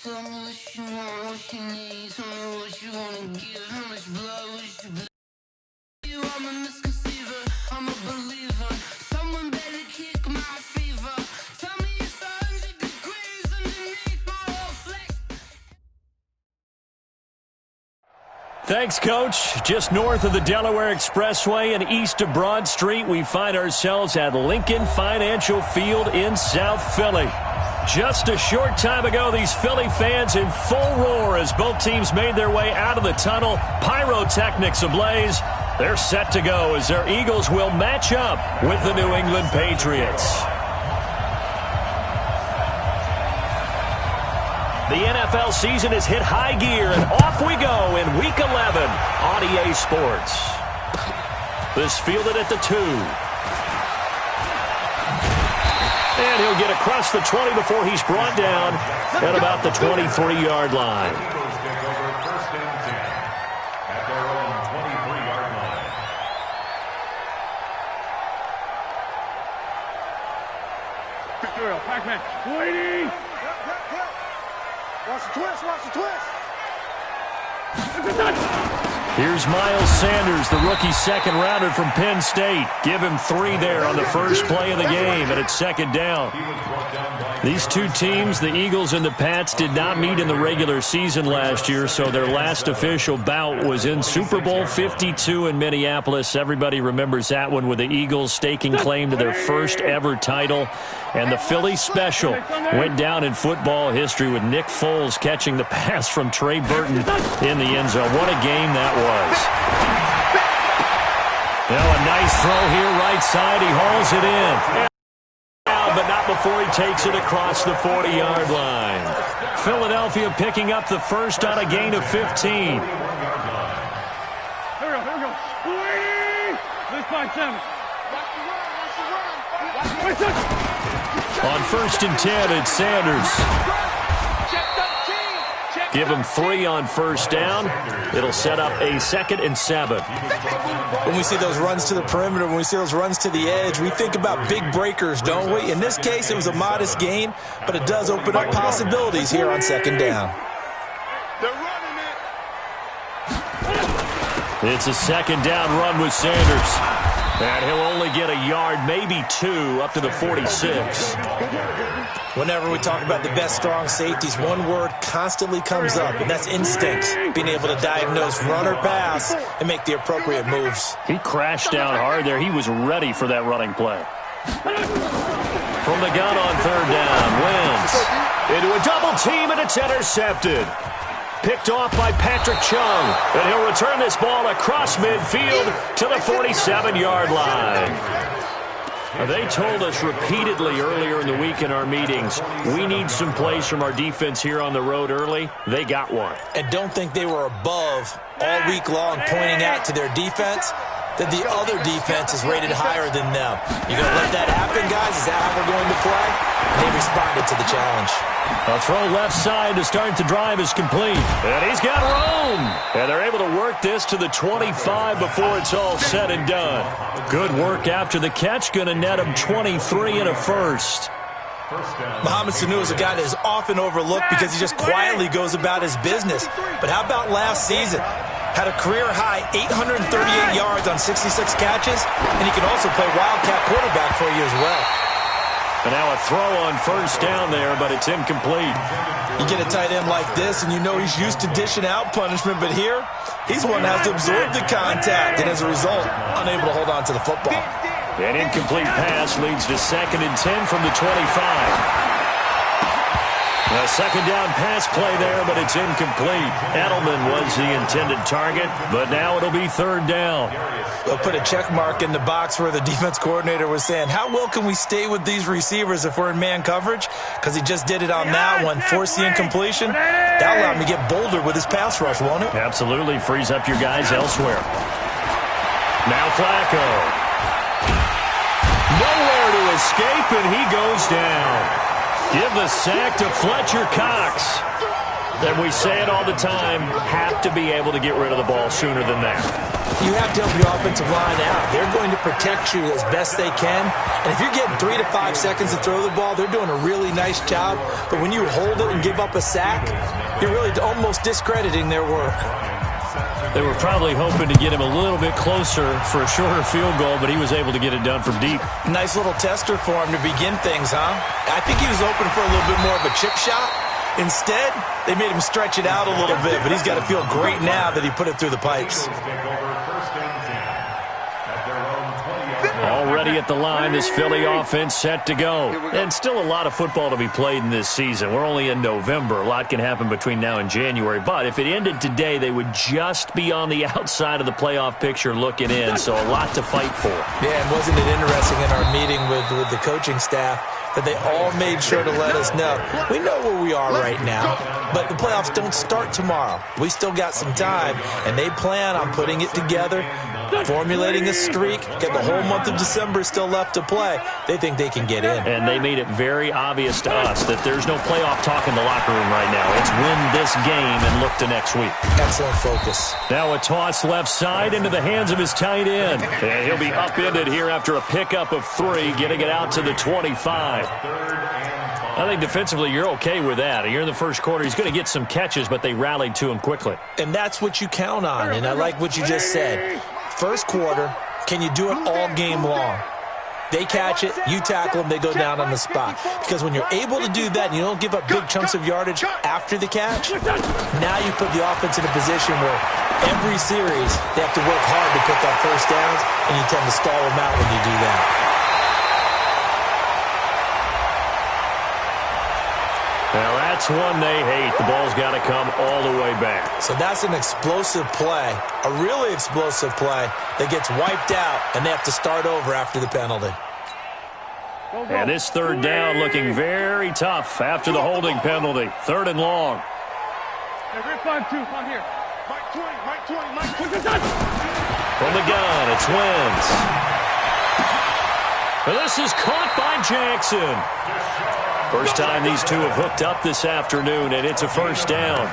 Tell me what you want, what you need. Tell me what you wanna give. How much blood would you bleed? I'm a misconceiver, I'm a believer. Someone better kick my fever. Tell me it's 100 degrees underneath my whole flex. Thanks, Coach. Just north of the Delaware Expressway and east of Broad Street, we find ourselves at Lincoln Financial Field in South Philly. Just a short time ago, these Philly fans in full roar as both teams made their way out of the tunnel. Pyrotechnics ablaze. They're set to go as their Eagles will match up with the New England Patriots. The NFL season has hit high gear, and off we go in Week 11 on EA Sports. This fielded at the 2. And he'll get across the 20 before he's brought down at about the 23-yard line. Pac-Man, waiting! Watch the twist, watch the twist! Here's Miles Sanders, the rookie second-rounder from Penn State. Give him 3 there on the first play of the game, and it's second down. These two teams, the Eagles and the Pats, did not meet in the regular season last year, so their last official bout was in Super Bowl 52 in Minneapolis. Everybody remembers that one with the Eagles staking claim to their first ever title. And the Philly special went down in football history with Nick Foles catching the pass from Trey Burton in the end zone. What a game that was. Now a nice throw here, right side. He hauls it in. But not before he takes it across the 40-yard line. Philadelphia picking up the first on a gain of 15. Here we go. This 5-7. On 1st and 10, it's Sanders. Give him 3 on first down. It'll set up a 2nd and 7. When we see those runs to the perimeter, when we see those runs to the edge, we think about big breakers, don't we? In this case, it was a modest gain, but it does open up possibilities here on 2nd down. It's a 2nd down run with Sanders. And he'll only get a yard, maybe 2, up to the 46. Whenever we talk about the best strong safeties, one word constantly comes up, and that's instinct. Being able to diagnose run or pass and make the appropriate moves. He crashed down hard there. He was ready for that running play. From the gun on 3rd down, Wentz into a double team, and it's intercepted. Picked off by Patrick Chung, and he'll return this ball across midfield to the 47-yard line. They told us repeatedly earlier in the week in our meetings, we need some plays from our defense here on the road early. They got one. And don't think they were above all week long pointing out to their defense that the other defense is rated higher than them. You going to let that happen, guys? Is that how we're going to play? And they responded to the challenge. A throw left side to start the drive is complete. And he's got room. And they're able to work this to the 25 before it's all said and done. Good work after the catch. Going to net him 23 and a first. Mohamed Sanu is a guy that is often overlooked because he just quietly goes about his business. But how about last season? Had a career-high 838 yards on 66 catches, and he can also play wildcat quarterback for you as well. And now a throw on first down there, but it's incomplete. You get a tight end like this, and you know he's used to dishing out punishment, but here, he's one that has to absorb the contact, and as a result, unable to hold on to the football. An incomplete pass leads to 2nd and 10 from the 25. A 2nd down pass play there, but it's incomplete. Edelman was the intended target, but now it'll be 3rd down. They'll put a check mark in the box where the defense coordinator was saying, how well can we stay with these receivers if we're in man coverage? Because he just did it on that one, force the incompletion. That'll allow him to get bolder with his pass rush, won't it? Absolutely, frees up your guys elsewhere. Now Flacco. Nowhere to escape, and he goes down. Give the sack to Fletcher Cox. And we say it all the time, have to be able to get rid of the ball sooner than that. You have to help your offensive line out. They're going to protect you as best they can. And if you're getting 3 to 5 seconds to throw the ball, they're doing a really nice job. But when you hold it and give up a sack, you're really almost discrediting their work. They were probably hoping to get him a little bit closer for a shorter field goal, but he was able to get it done from deep. Nice little tester for him to begin things, huh? I think he was open for a little bit more of a chip shot. Instead, they made him stretch it out a little bit, but he's got to feel great now that he put it through the pipes. Already at the line, this Philly offense set to go. And still a lot of football to be played in this season. We're only in November. A lot can happen between now and January. But if it ended today, they would just be on the outside of the playoff picture looking in. So a lot to fight for. Yeah, and wasn't it interesting in our meeting with the coaching staff that they all made sure to let us know. We know where we are right now, but the playoffs don't start tomorrow. We still got some time, and they plan on putting it together, formulating a streak, get the whole month of December still left to play. They think they can get in. And they made it very obvious to us that there's no playoff talk in the locker room right now. It's win this game and look to next week. Excellent focus. Now a toss left side into the hands of his tight end. And he'll be upended here after a pickup of 3, getting it out to the 25. I think defensively you're okay with that. You're in the first quarter. He's going to get some catches, but they rallied to him quickly. And that's what you count on, and I like what you just said. First quarter, can you do it all game long? They catch it, you tackle them, they go down on the spot. Because when you're able to do that and you don't give up big chunks of yardage after the catch, now you put the offense in a position where every series they have to work hard to pick up first downs, and you tend to stall them out when you do that. Now that's one they hate. The ball's got to come all the way back. So that's an explosive play, a really explosive play that gets wiped out, and they have to start over after the penalty. And this third down looking very tough after the holding penalty. 3rd and long. Hey, 5-2, come here. Mike 20, From the gun, it's Wentz. And this is caught by Jackson. First time these two have hooked up this afternoon, and it's a first down.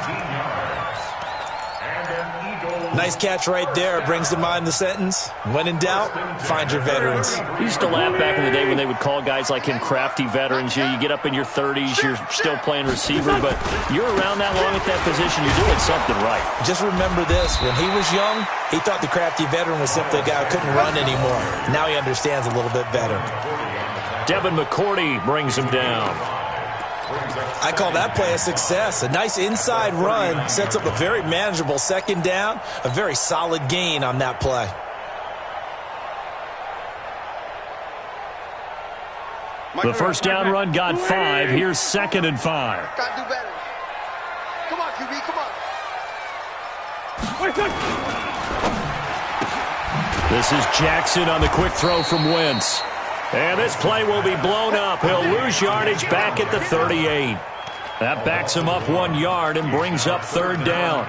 Nice catch right there. Brings to mind the sentence, when in doubt, find your veterans. We used to laugh back in the day when they would call guys like him crafty veterans. You get up in your 30s, you're still playing receiver, but you're around that long at that position, you're doing something right. Just remember this. When he was young, he thought the crafty veteran was simply a guy who couldn't run anymore. Now he understands a little bit better. Devin McCourty brings him down. I call that play a success. A nice inside run sets up a very manageable second down, a very solid gain on that play. The first down run got 5. Here's 2nd and 5. Gotta do better. Come on, QB, come on. This is Jackson on the quick throw from Wentz. And this play will be blown up. He'll lose yardage back at the 38. That backs him up 1 yard and brings up 3rd down.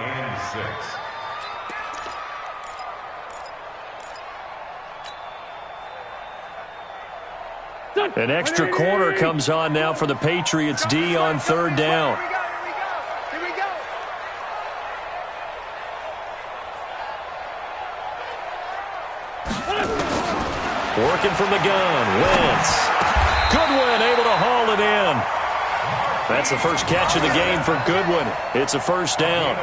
An extra corner comes on now for the Patriots D on 3rd down. Here we go. Working from the gun, Wentz. Goodwin able to haul it in. That's the first catch of the game for Goodwin. It's a first down.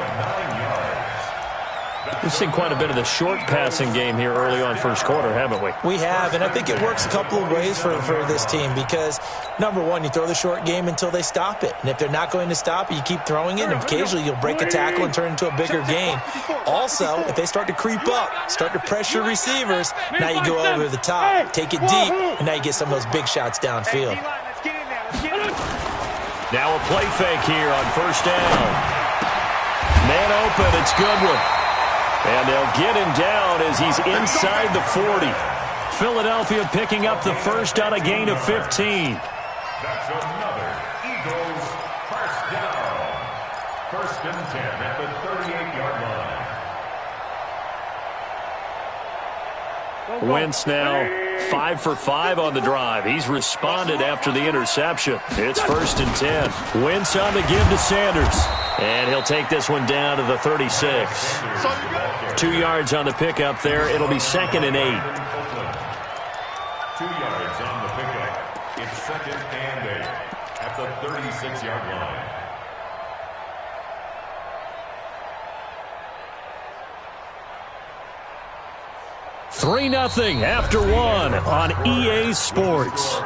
We've seen quite a bit of the short passing game here early on first quarter, haven't we? We have, and I think it works a couple of ways for this team because, number one, you throw the short game until they stop it. And if they're not going to stop it, you keep throwing it, and occasionally you'll break a tackle and turn into a bigger gain. Also, if they start to creep up, start to pressure receivers, now you go over the top, take it deep, and now you get some of those big shots downfield. Now a play fake here on first down. Man open, it's Goodwin. And they'll get him down as he's inside the 40. Philadelphia picking up the first on a gain of 15. That's another Eagles first down. 1st and 10 at the 38-yard line. Wentz now 5 for 5 on the drive. He's responded after the interception. It's 1st and 10. Wentz on the give to Sanders. And he'll take this one down to the 36. 2 yards on the pickup there. It'll be 2nd and 8. 2 yards on the pickup. It's 2nd and 8 at the 36-yard line. Three 0 after 1 on EA Sports.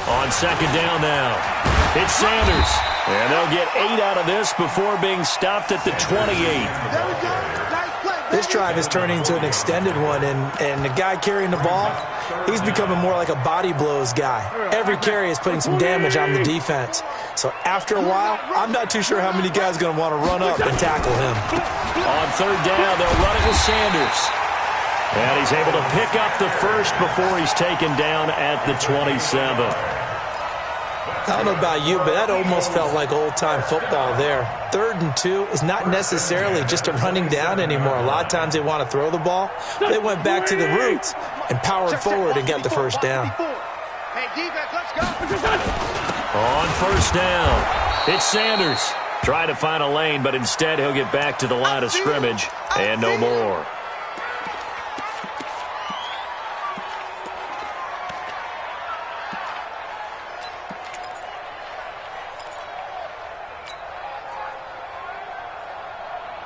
On 2nd down now, it's Sanders. And they'll get 8 out of this before being stopped at the 28. This drive is turning into an extended one, and the guy carrying the ball, he's becoming more like a body blows guy. Every carry is putting some damage on the defense. So after a while, I'm not too sure how many guys are going to want to run up and tackle him. On 3rd down, they'll run it with Sanders. And he's able to pick up the first before he's taken down at the 27. I don't know about you, but that almost felt like old-time football there. 3rd and 2 is not necessarily just a running down anymore. A lot of times they want to throw the ball. They went back to the roots and powered forward and got the first down. Hey, defense, let's go. On 1st down, it's Sanders. Trying to find a lane, but instead he'll get back to the line of scrimmage and no more.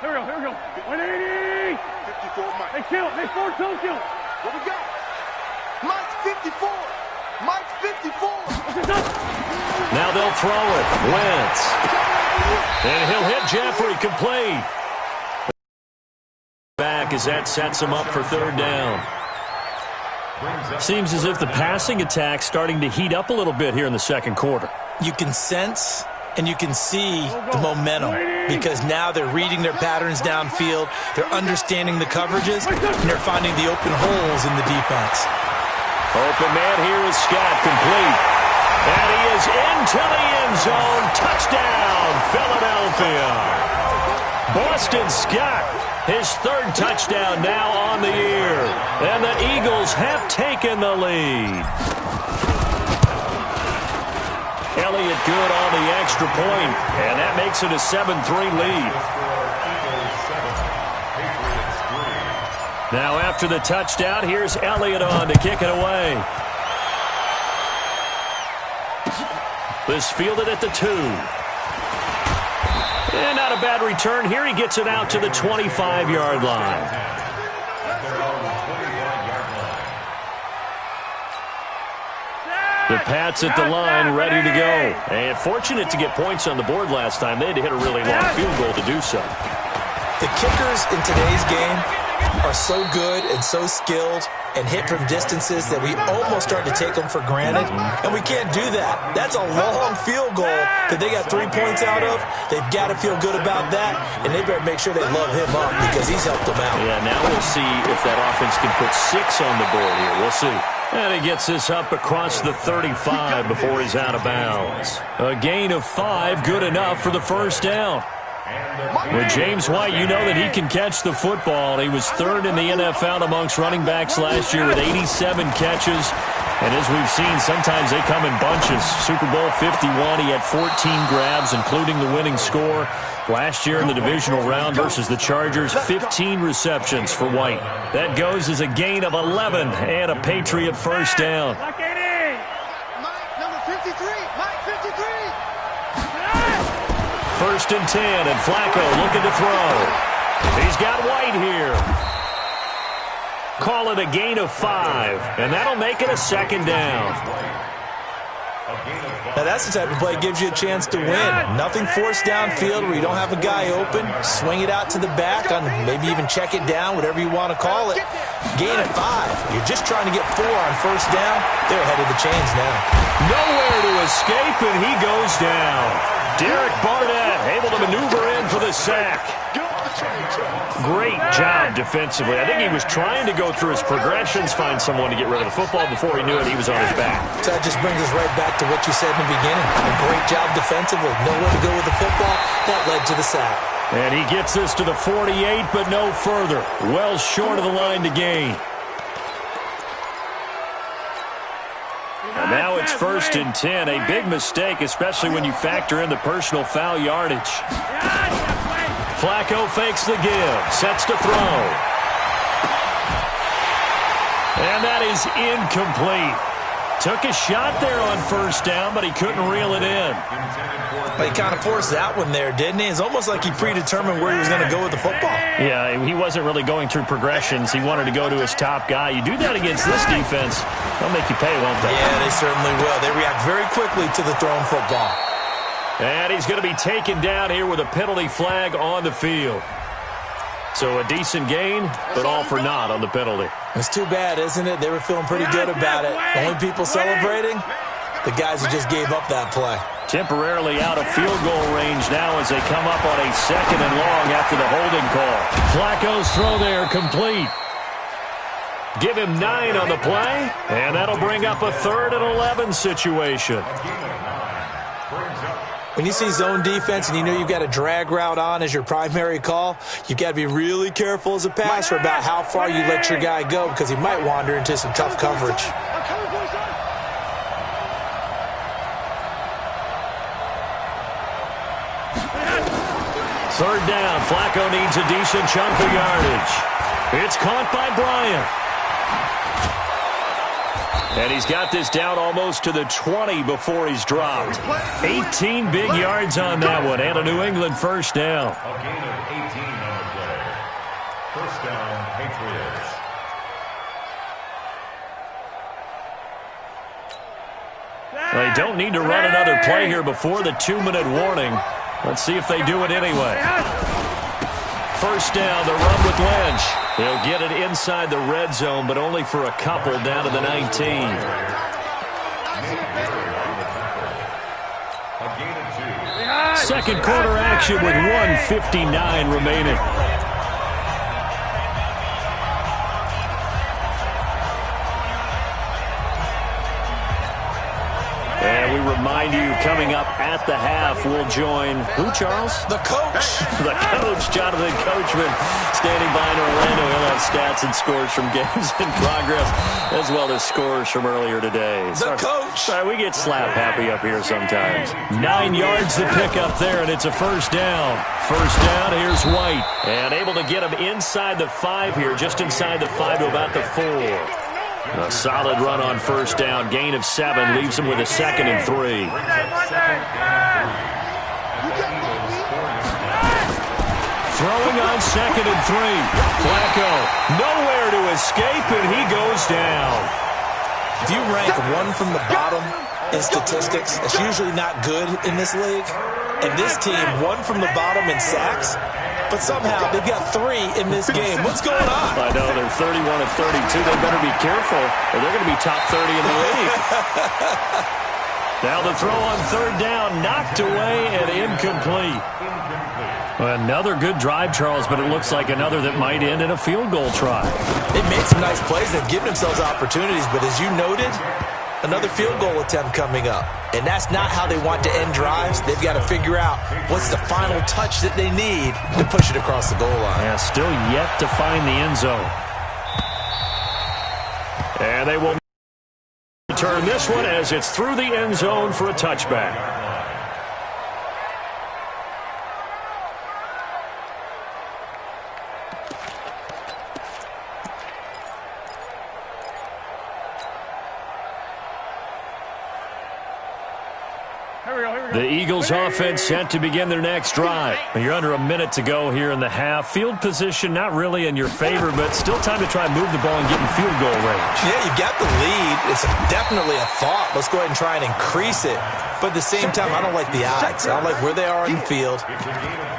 Here we go. 180. 54, Mike. Hey, kill. Hey, force, don't kill. What we got? Mike's 54. Mike's 54. Now they'll throw it. Wentz. And he'll hit Jeffrey complete. Back as that sets him up for 3rd down. Seems as if the passing attack's starting to heat up a little bit here in the 2nd quarter. You can sense and you can see the momentum because now they're reading their patterns downfield, they're understanding the coverages, and they're finding the open holes in the defense. Open man here is Scott, complete. And he is into the end zone. Touchdown, Philadelphia. Boston Scott, his 3rd touchdown now on the year. And the Eagles have taken the lead. Elliott good on the extra point, and that makes it a 7-3 lead. Now after the touchdown, here's Elliott on to kick it away. This fielded at the 2. And not a bad return here. He gets it out to the 25-yard line. The Pats at the line, ready to go. And fortunate to get points on the board last time. They had to hit a really long field goal to do so. The kickers in today's game are so good and so skilled and hit from distances that we almost start to take them for granted. And we can't do that. That's a long field goal that they got 3 points out of. They've got to feel good about that, and they better make sure they love him up because he's helped them out. Yeah, now we'll see if that offense can put 6 on the board here. We'll see. And he gets this up across the 35 before he's out of bounds. A gain of 5, good enough for the 1st down. With James White, you know that he can catch the football. He was 3rd in the NFL amongst running backs last year with 87 catches. And as we've seen, sometimes they come in bunches. Super Bowl 51, he had 14 grabs, including the winning score. Last year in the divisional round versus the Chargers, 15 receptions for White. That goes as a gain of 11 and a Patriot 1st down. Mike, number 53. Mike, 53. 1st and 10, and Flacco looking to throw. He's got White here. Call it a gain of 5, and that'll make it a 2nd down. Now that's the type of play that gives you a chance to win. Nothing forced downfield where you don't have a guy open. Swing it out to the back, on maybe even check it down, whatever you want to call it. Gain of 5. You're just trying to get 4 on 1st down. They're ahead of the chains now. Nowhere to escape, and he goes down. Derek Barnett able to maneuver in for the sack. Great job defensively. I think he was trying to go through his progressions, find someone to get rid of the football. Before he knew it, he was on his back. So that just brings us right back to what you said in the beginning. A great job defensively. Nowhere to go with the football. That led to the sack. And he gets this to the 48, but no further. Well short of the line to gain. And now first and 10. A big mistake, especially when you factor in the personal foul yardage. Flacco fakes the give, sets to throw. And that is incomplete. Took a shot there on first down, but he couldn't reel it in. He kind of forced that one there, didn't he? It's almost like he predetermined where he was going to go with the football. Yeah, he wasn't really going through progressions. He wanted to go to his top guy. You do that against this defense, they'll make you pay, won't they? Yeah, they certainly will. They react very quickly to the thrown football. And he's going to be taken down here with a penalty flag on the field. So a decent gain, but all for naught on the penalty. It's too bad, isn't it? They were feeling pretty good about it. Only people celebrating, the guys who just gave up that play. Temporarily out of field goal range now as they come up on a second and long after the holding call. Flacco's throw there complete. Give him 9 on the play, and that'll bring up a 3rd and 11 situation. When you see zone defense and you know you've got a drag route on as your primary call, you've got to be really careful as a passer about how far you let your guy go because he might wander into some tough coverage. Third down. Flacco needs a decent chunk of yardage. It's caught by Bryant. And he's got this down almost to the 20 before he's dropped. 18 big yards on that one, and a New England first down. A gain of 18 on the play. First down, Patriots. They don't need to run another play here before the 2-minute warning. Let's see if they do it anyway. First down, the run with Lynch. He'll get it inside the red zone, but only for a couple down to the 19. Second quarter action with 1:59 remaining. And we remind you, coming up at the half, we'll join who, Charles? The coach. The coach, Jonathan Coachman, standing by in Orlando. He'll have stats and scores from games in progress, as well as scores from earlier today. The coach. Sorry, we get slap happy up here sometimes. 9 yards to pick up there, and it's a first down. First down, here's White. And able to get him inside the 5 here, just inside the 5 to about the 4. A solid run on first down. Gain of 7 leaves him with a 2nd and 3. Throwing on 2nd and 3. Flacco nowhere to escape, and he goes down. If you rank one from the bottom in statistics, it's usually not good in this league. And this team, one from the bottom in sacks, but somehow they've got 3 in this game. What's going on? I know, they're 31 of 32. They better be careful, or they're going to be top 30 in the league. Now the throw on third down, knocked away and incomplete. Another good drive, Charles, but it looks like another that might end in a field goal try. They've made some nice plays. They've given themselves opportunities, but as you noted, another field goal attempt coming up. And that's not how they want to end drives. They've got to figure out what's the final touch that they need to push it across the goal line. Yeah, still yet to find the end zone. And they will return this one as it's through the end zone for a touchback. The Eagles offense set to begin their next drive. You're under a minute to go here in the half. Field position not really in your favor, but still time to try and move the ball and get in field goal range. Yeah, you've got the lead. It's definitely a thought. Let's go ahead and try and increase it. But at the same time, I don't like the odds. I don't like where they are on the field.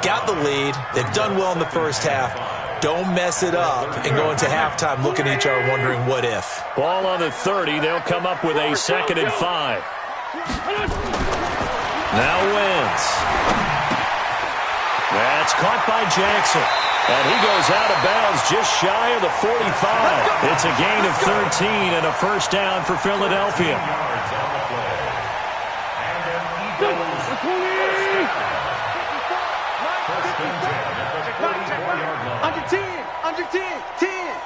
Got the lead. They've done well in the first half. Don't mess it up and go into halftime looking at each other wondering what if. Ball on the 30. They'll come up with a 2nd and 5. Now Wentz. That's caught by Jackson. And he goes out of bounds just shy of the 45. It's a gain of 13 and a first down for Philadelphia. Under 10, under 10, 10.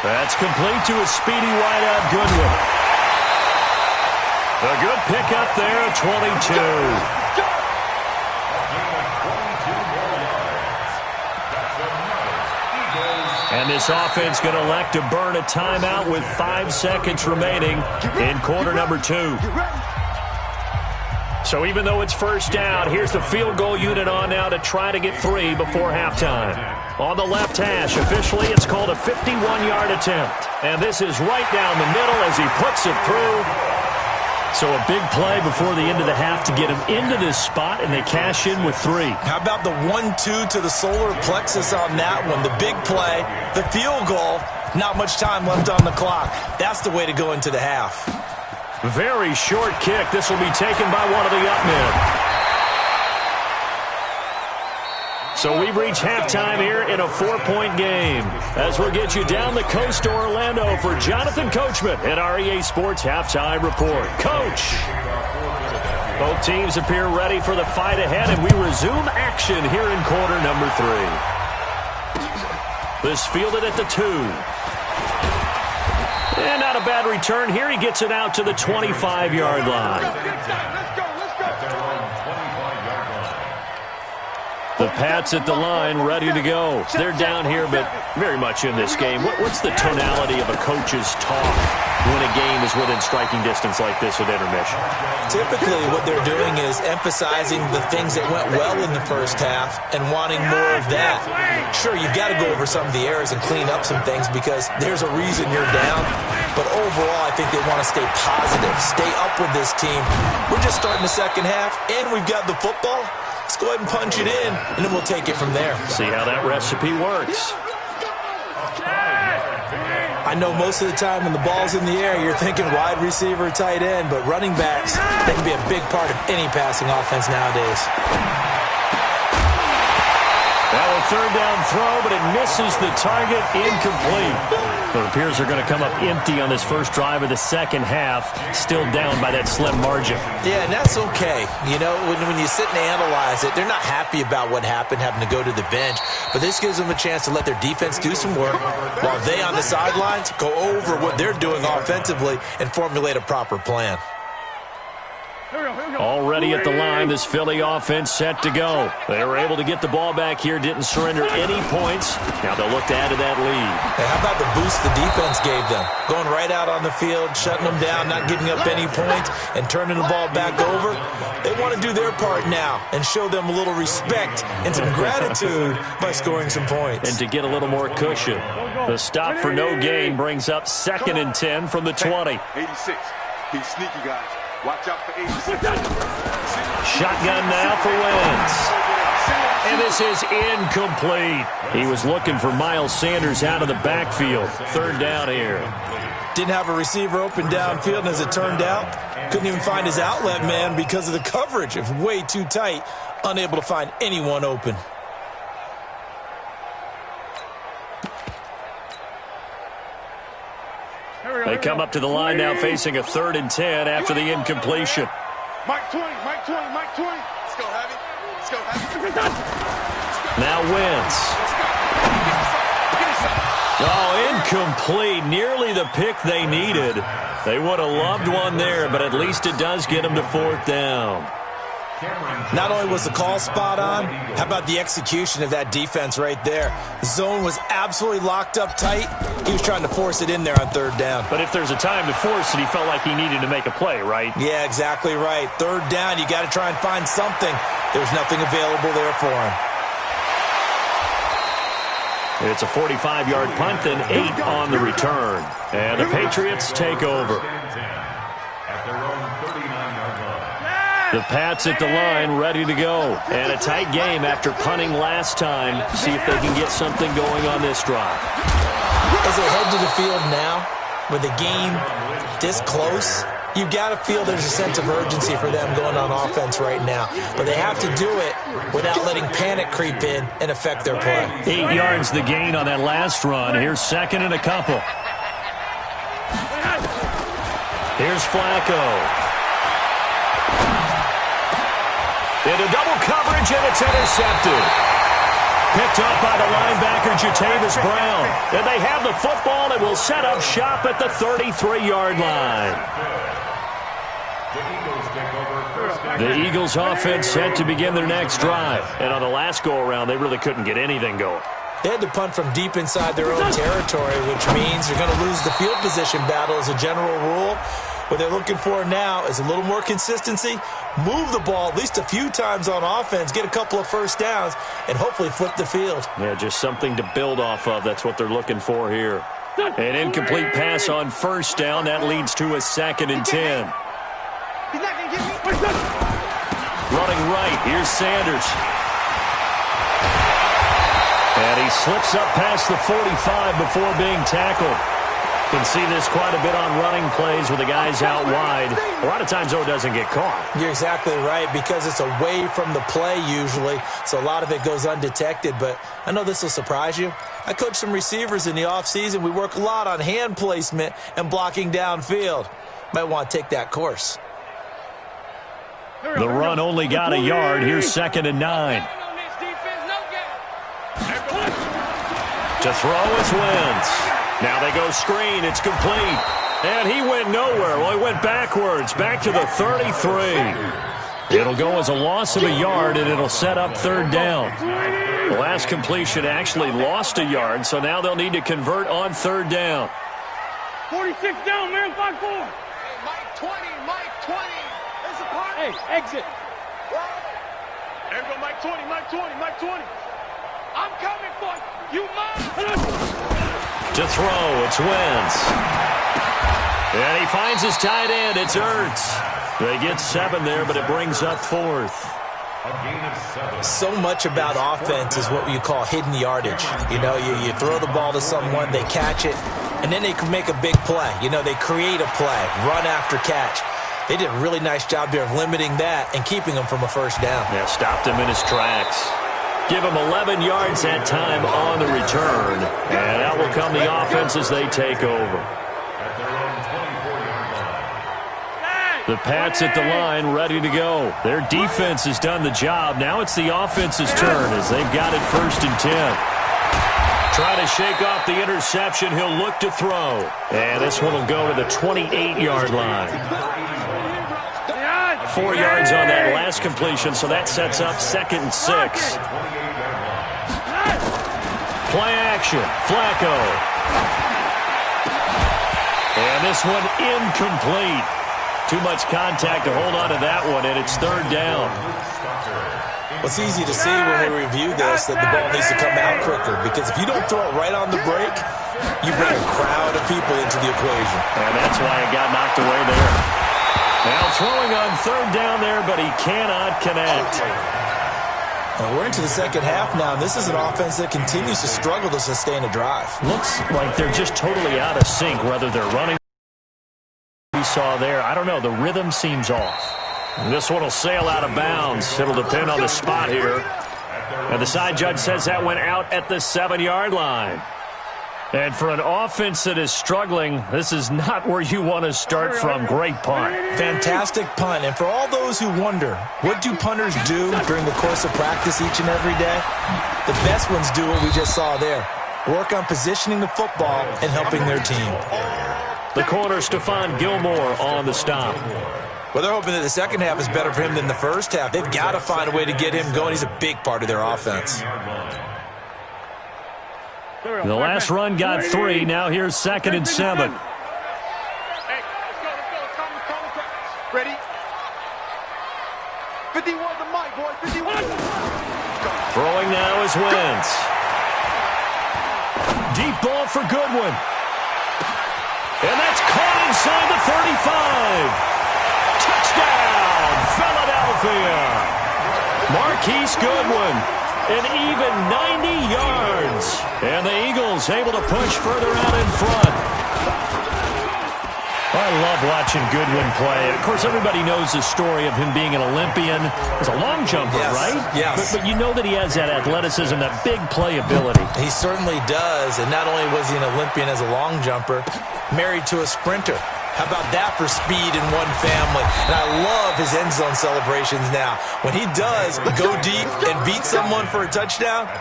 That's complete to a speedy wideout Goodwin. A good pickup there, 22. And this offense going to elect to burn a timeout with 5 seconds remaining in quarter number 2. So even though it's first down, here's the field goal unit on now to try to get 3 before halftime. On the left hash, officially it's called a 51-yard attempt. And this is right down the middle as he puts it through. So a big play before the end of the half to get him into this spot, and they cash in with 3. How about the 1-2 to the solar plexus on that one? The big play, the field goal, not much time left on the clock. That's the way to go into the half. Very short kick. This will be taken by one of the up men. So we've reached halftime here in a 4-point game. As we'll get you down the coast to Orlando for Jonathan Coachman at our EA Sports Halftime Report. Coach! Both teams appear ready for the fight ahead, and we resume action here in quarter number 3. This fielded at the 2. And not a bad return here. He gets it out to the 25-yard line. The Pats at the line, ready to go. They're down here, but very much in this game. What's the tonality of a coach's talk when a game is within striking distance like this at intermission? Typically, what they're doing is emphasizing the things that went well in the first half and wanting more of that. Sure, you've got to go over some of the errors and clean up some things because there's a reason you're down. But overall, I think they want to stay positive, stay up with this team. We're just starting the second half, and we've got the football. Let's go ahead and punch it in, and then we'll take it from there. See how that recipe works. I know most of the time when the ball's in the air, you're thinking wide receiver, tight end, but running backs, they can be a big part of any passing offense nowadays. Well, a third down throw, but it misses the target, incomplete. It appears they're going to come up empty on this first drive of the second half, still down by that slim margin. Yeah, and that's okay. You know, when you sit and analyze it, they're not happy about what happened, having to go to the bench, but this gives them a chance to let their defense do some work while they on the sidelines go over what they're doing offensively and formulate a proper plan. Already at the line, this Philly offense set to go. They were able to get the ball back here, didn't surrender any points. Now they'll look to add to that lead. Hey, how about the boost the defense gave them? Going right out on the field, shutting them down, not giving up any points, and turning the ball back over. They want to do their part now and show them a little respect and some gratitude by scoring some points. And to get a little more cushion. The stop for no gain brings up 2nd and 10 from the 20. 86. He's sneaky, guys. Watch out for 86. Shotgun now for Wentz. And this is incomplete. He was looking for Miles Sanders out of the backfield. Third down here. Didn't have a receiver open downfield, and as it turned out, couldn't even find his outlet man because of the coverage. It was way too tight, unable to find anyone open. They come up to the line now facing a 3rd and 10 after the incompletion. Mike 20, Mike 20, Mike 20. Let's go, Heavy. Let's go, Heavy. Now Wentz. Oh, incomplete. Nearly the pick they needed. They would have loved one there, but at least it does get them to 4th down. Not only was the call spot on, how about the execution of that defense right there? The zone was absolutely locked up tight. He was trying to force it in there on 3rd down. But if there's a time to force it, he felt like he needed to make a play, right? Yeah, exactly right. 3rd down, you got to try and find something. There's nothing available there for him. It's a 45-yard punt and 8 on the return. And the Patriots take over. The Pats at the line, ready to go. And a tight game after punting last time. See if they can get something going on this drive. As they head to the field now, with the game this close, you've got to feel there's a sense of urgency for them going on offense right now. But they have to do it without letting panic creep in and affect their play. 8 yards the gain on that last run. Here's 2nd and a couple. Here's Flacco. Into double coverage, and it's intercepted. picked up by the linebacker, Jatavis Brown. And they have the football and will set up shop at the 33-yard line. The Eagles offense set to begin their next drive. And on the last go-around, they really couldn't get anything going. They had to punt from deep inside their own territory, which means you're going to lose the field position battle as a general rule. What they're looking for now is a little more consistency, move the ball at least a few times on offense, get a couple of first downs, and hopefully flip the field. Yeah, just something to build off of. That's what they're looking for here. An incomplete pass on first down. That leads to a 2nd and 10. Running right, here's Sanders. And he slips up past the 45 before being tackled. You can see this quite a bit on running plays with the guys out wide. A lot of times, though, it doesn't get caught. You're exactly right, because it's away from the play usually, so a lot of it goes undetected. But I know this will surprise you. I coach some receivers in the offseason. We work a lot on hand placement and blocking downfield. Might want to take that course. The run only got a yard. Here's 2nd and 9. To throw is Wentz. Now they go screen. It's complete. And he went nowhere. Well, he went backwards. Back to the 33. It'll go as a loss of a yard, and it'll set up 3rd down. The last completion actually lost a yard, so now they'll need to convert on 3rd down. 46 down, man. 5-4. Hey, Mike 20, Mike 20. There's a part. Hey, exit. There we go, Mike 20, Mike 20, Mike 20. I'm coming for you, Mike. To throw, it's Wentz. And he finds his tight end. It's Ertz. They get 7 there, but it brings up 4th. So much about offense is what you call hidden yardage. You know, you throw the ball to someone, they catch it, and then they can make a big play. You know, they create a play, run after catch. They did a really nice job there of limiting that and keeping him from a first down. Yeah, stopped him in his tracks. Give him 11 yards that time on the return. And out will come the offense as they take over. The Pats at the line, ready to go. Their defense has done the job. Now it's the offense's turn as they've got it 1st and 10. Trying to shake off the interception. He'll look to throw. And this one will go to the 28-yard line. 4 yards on that last completion, so that sets up 2nd and 6. Play action, Flacco. And this one incomplete. Too much contact to hold on to that one, and it's 3rd down. Well, it's easy to see when we review this that the ball needs to come out quicker, because if you don't throw it right on the break, you bring a crowd of people into the equation. And that's why it got knocked away there. Now throwing on 3rd down there, but he cannot connect. And we're into the second half now, and this is an offense that continues to struggle to sustain a drive. Looks like they're just totally out of sync, whether they're running. We saw there, I don't know, the rhythm seems off. And this one will sail out of bounds. It'll depend on the spot here. And the side judge says that went out at the 7-yard line. And for an offense that is struggling, this is not where you want to start from. Great punt. Fantastic punt. And for all those who wonder, what do punters do during the course of practice each and every day? The best ones do what we just saw there. Work on positioning the football and helping their team. The corner, Stephon Gilmore, on the stop. Well, they're hoping that the second half is better for him than the first half. They've got to find a way to get him going. He's a big part of their offense. The last run got 3. Now here's 2nd and 7. Hey, let's go, come. Ready? 51 to Mike, boy, 51. Throwing now is Wentz. Deep ball for Goodwin. And that's caught inside the 35. Touchdown, Philadelphia. Marquise Goodwin. An even 90 yards. And the Eagles able to push further out in front. I love watching Goodwin play. Of course, everybody knows the story of him being an Olympian. As a long jumper, yes, right? Yes. But you know that he has that athleticism, that big playability. He certainly does. And not only was he an Olympian as a long jumper, married to a sprinter. How about that for speed in one family? And I love his end zone celebrations now. When he does go deep and beat someone for a touchdown,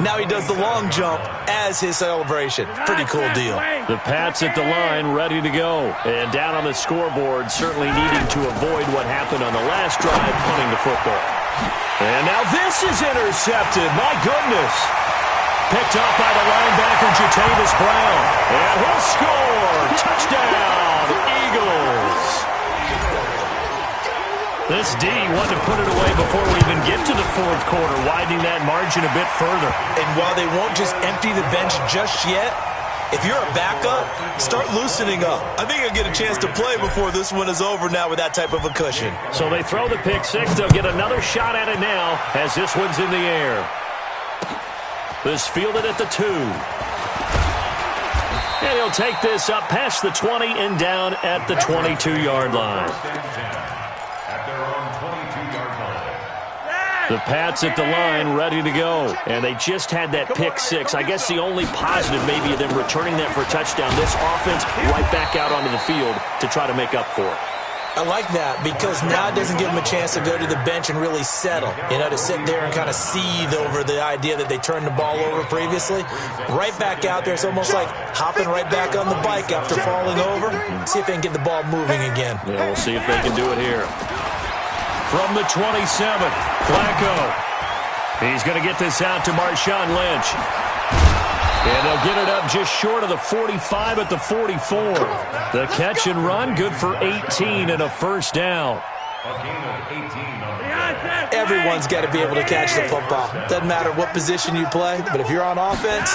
now he does the long jump as his celebration. Pretty cool deal. The Pats at the line, ready to go. And down on the scoreboard, certainly needing to avoid what happened on the last drive, punting the football. And now this is intercepted. My goodness. Picked up by the linebacker, Jatavis Brown. And he'll score. Touchdown, Eagles. This D wanted to put it away before we even get to the fourth quarter, widening that margin a bit further. And while they won't just empty the bench just yet, if you're a backup, start loosening up. I think you'll get a chance to play before this one is over now with that type of a cushion. So they throw the pick six. They'll get another shot at it now as this one's in the air. This fielded at the 2. And he'll take this up past the 20 and down at the 22-yard line. The Pats at the line, ready to go. And they just had that pick six. I guess the only positive maybe of them returning that for a touchdown. This offense right back out onto the field to try to make up for it. I like that because now it doesn't give them a chance to go to the bench and really settle. You know, to sit there and kind of seethe over the idea that they turned the ball over previously. Right back out there. It's almost like hopping right back on the bike after falling over. See if they can get the ball moving again. Yeah, we'll see if they can do it here. From the 27, Flacco. He's going to get this out to Marshawn Lynch. And they'll get it up just short of the 45 at the 44. The catch and run, good for 18 and a first down. Everyone's got to be able to catch the football. Doesn't matter what position you play, but if you're on offense,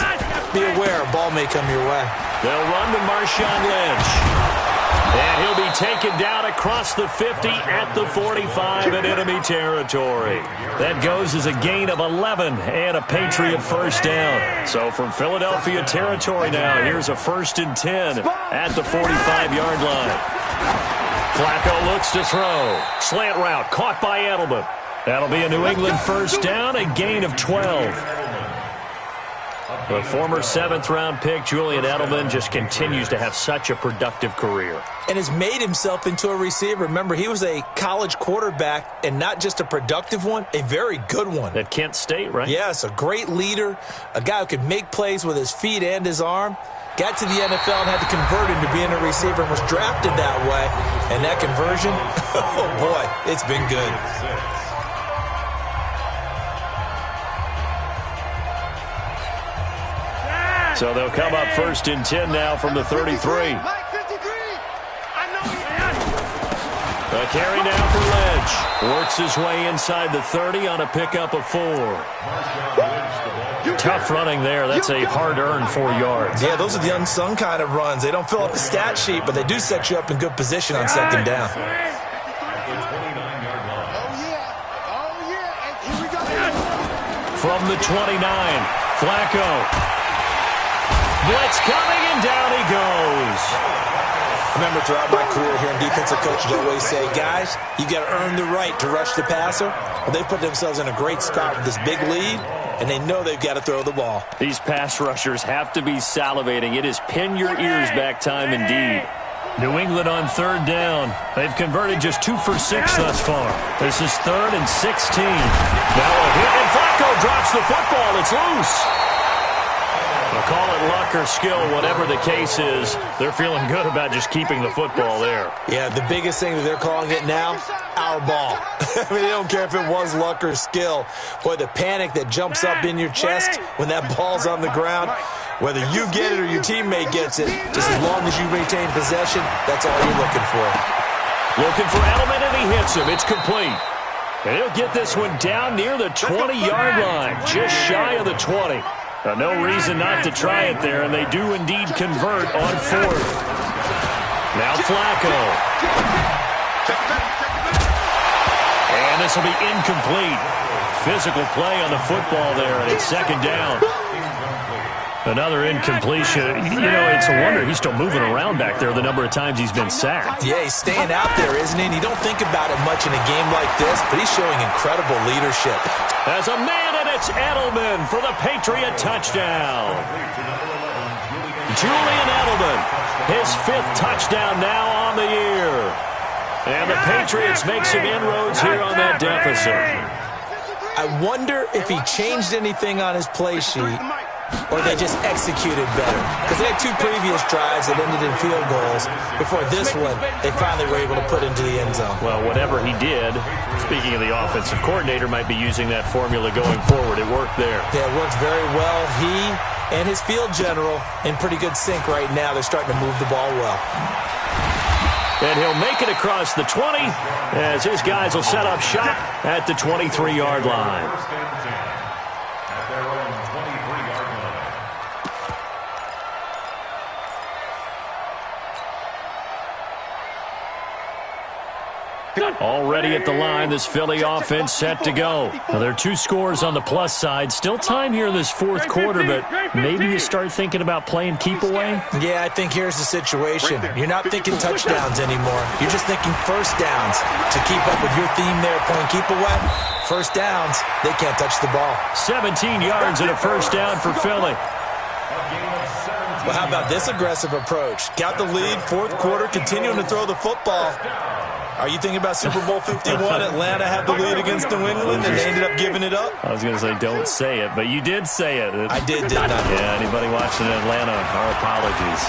be aware a ball may come your way. They'll run to Marshawn Lynch. And he'll be taken down across the 50 at the 45 in enemy territory. That goes as a gain of 11 and a Patriot first down. So from Philadelphia territory now, here's a 1st and 10 at the 45-yard line. Flacco looks to throw. Slant route caught by Edelman. That'll be a New England first down, a gain of 12. The former 7th-round pick, Julian Edelman, just continues to have such a productive career. And has made himself into a receiver. Remember, he was a college quarterback, and not just a productive one, a very good one. At Kent State, right? Yes, a great leader, a guy who could make plays with his feet and his arm. Got to the NFL and had to convert into being a receiver and was drafted that way. And that conversion, oh boy, it's been good. So they'll come up 1st and 10 now from the 33. A carry now for Lynch. Works his way inside the 30 on a pickup of 4. Tough running there. That's a hard-earned 4 yards. Yeah, those are the unsung kind of runs. They don't fill up the stat sheet, but they do set you up in good position on 2nd down. From the 29, Flacco. Blitz coming, and down he goes. Remember, throughout my career here in defensive coaches always say, guys, you got to earn the right to rush the passer. Well, they put themselves in a great spot with this big lead, and they know they've got to throw the ball. These pass rushers have to be salivating. It is pin your ears back time indeed. New England on 3rd down. They've converted just 2 for 6 thus far. This is 3rd and 16. Now a hit, and Flacco drops the football. It's loose. They'll call it luck or skill, whatever the case is. They're feeling good about just keeping the football there. Yeah, the biggest thing that they're calling it now, our ball. I mean, they don't care if it was luck or skill. Boy, the panic that jumps up in your chest when that ball's on the ground, whether you get it or your teammate gets it, just as long as you maintain possession, that's all you're looking for. Looking for Edelman, and he hits him. It's complete. And he'll get this one down near the 20-yard line, just shy of the 20. No reason not to try it there, and they do indeed convert on 4th. Now Flacco. And this will be incomplete. Physical play on the football there, and it's 2nd down. Another incompletion. You know, it's a wonder he's still moving around back there the number of times he's been sacked. Yeah, he's staying out there, isn't he? And you don't think about it much in a game like this, but he's showing incredible leadership. As a man, and it's Edelman for the Patriot touchdown. Julian Edelman, his 5th touchdown now on the year. And the Patriots make some inroads here on that deficit. I wonder if he changed anything on his play sheet or they just executed better. Because they had 2 previous drives that ended in field goals. Before this one, they finally were able to put into the end zone. Well, whatever he did, speaking of the offensive coordinator, might be using that formula going forward. It worked there. Yeah, it worked very well. He and his field general in pretty good sync right now. They're starting to move the ball well. And he'll make it across the 20 as his guys will set up shop at the 23-yard line. First and 10 at their own 23-yard line. Already at the line, this Philly offense set to go. Now, there are 2 scores on the plus side. Still time here in this 4th quarter, but maybe you start thinking about playing keep away? Yeah, I think here's the situation. You're not thinking touchdowns anymore. You're just thinking first downs. To keep up with your theme there, playing keep away, first downs, they can't touch the ball. 17 yards and a first down for Philly. Well, how about this aggressive approach? Got the lead, 4th quarter, continuing to throw the football. Are you thinking about Super Bowl 51? Atlanta had the lead against New England, and they ended up giving it up? I was going to say don't say it, but you did say it. I did, didn't I? Yeah, anybody watching Atlanta, our apologies.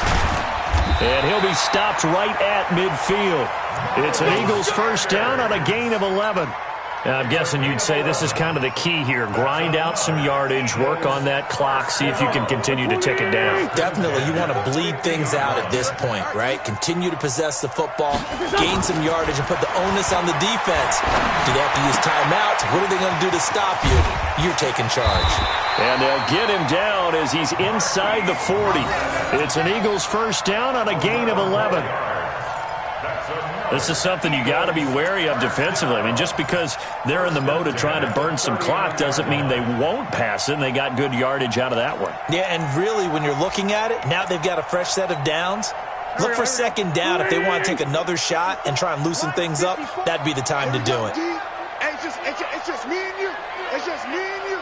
And he'll be stopped right at midfield. It's an Eagles first down on a gain of 11. I'm guessing you'd say this is kind of the key here. Grind out some yardage, work on that clock, see if you can continue to tick it down. Definitely. You want to bleed things out at this point, right? Continue to possess the football, gain some yardage, and put the onus on the defense. Do they have to use timeouts? What are they going to do to stop you? You're taking charge. And they'll get him down as he's inside the 40. It's an Eagles first down on a gain of 11. This is something you got to be wary of defensively. I mean, just because they're in the mode of trying to burn some clock doesn't mean they won't pass it, and they got good yardage out of that one. Yeah, and really, when you're looking at it, now they've got a fresh set of downs. Look for second down if they want to take another shot and try and loosen things up. That'd be the time to do it. It's just me and you. It's just me and you.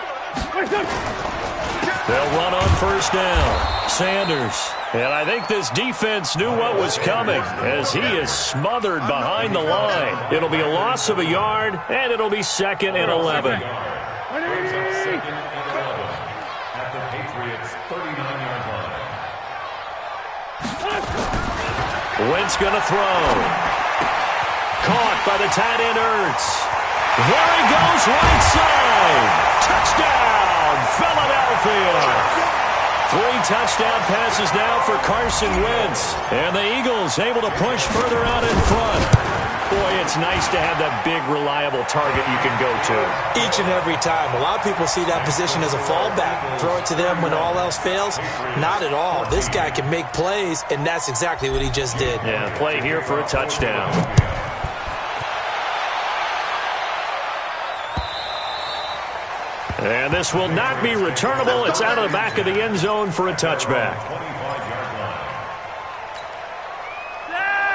They'll run on first down. Sanders. And I think this defense knew what was coming as he is smothered behind the line. It'll be a loss of a yard, and it'll be 2nd and 11. At the Patriots' 39-yard line. Wentz going to throw. Caught by the tight end Ertz. There he goes, right side. Touchdown, Philadelphia. 3 touchdown passes now for Carson Wentz. And the Eagles able to push further out in front. Boy, it's nice to have that big, reliable target you can go to. Each and every time. A lot of people see that position as a fallback. Throw it to them when all else fails. Not at all. This guy can make plays, and that's exactly what he just did. Yeah, play here for a touchdown. And this will not be returnable. It's out of the back of the end zone for a touchback.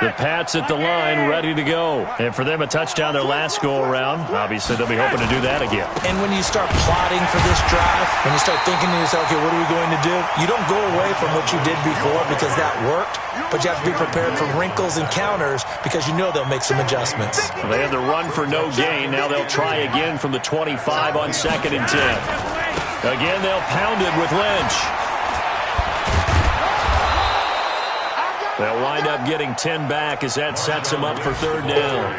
The Pats at the line, ready to go. And for them, a touchdown their last go-around. Obviously, they'll be hoping to do that again. And when you start plotting for this drive, when you start thinking to yourself, okay, what are we going to do? You don't go away from what you did before because that worked, but you have to be prepared for wrinkles and counters because you know they'll make some adjustments. Well, they had the run for no gain. Now they'll try again from the 25 on 2nd and 10. Again, they'll pound it with Lynch. They'll wind up getting 10 back as that sets them up for 3rd down.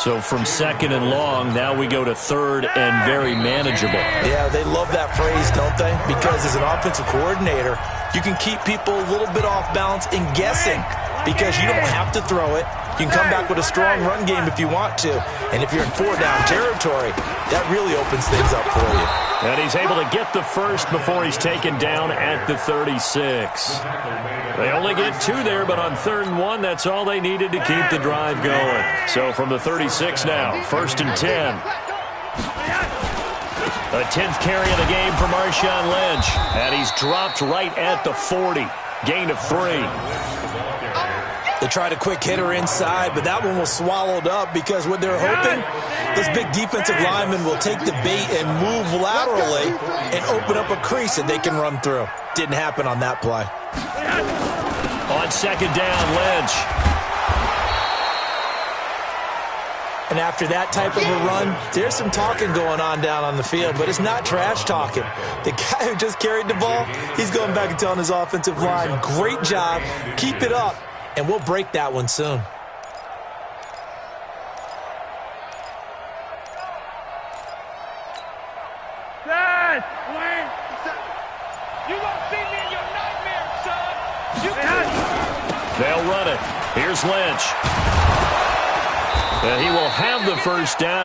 So from 2nd and long, now we go to 3rd and very manageable. Yeah, they love that phrase, don't they? Because as an offensive coordinator, you can keep people a little bit off balance and guessing because you don't have to throw it. You can come back with a strong run game if you want to. And if you're in 4-down territory, that really opens things up for you. And he's able to get the first before he's taken down at the 36. They only get 2 there, but on 3rd and 1, that's all they needed to keep the drive going. So from the 36 now, 1st and 10. The 10th carry of the game for Marshawn Lynch. And he's dropped right at the 40. Gain of 3. They tried a quick hitter inside, but that one was swallowed up because what they're hoping, those big defensive linemen will take the bait and move laterally and open up a crease that they can run through. Didn't happen on that play. On second down, Lynch. And after that type of a run, there's some talking going on down on the field, but it's not trash talking. The guy who just carried the ball, he's going back and telling his offensive line, great job, keep it up, and we'll break that one soon. Dad! You won't see me in your nightmares, son. They'll run it. Here's Lynch. And he will have the first down.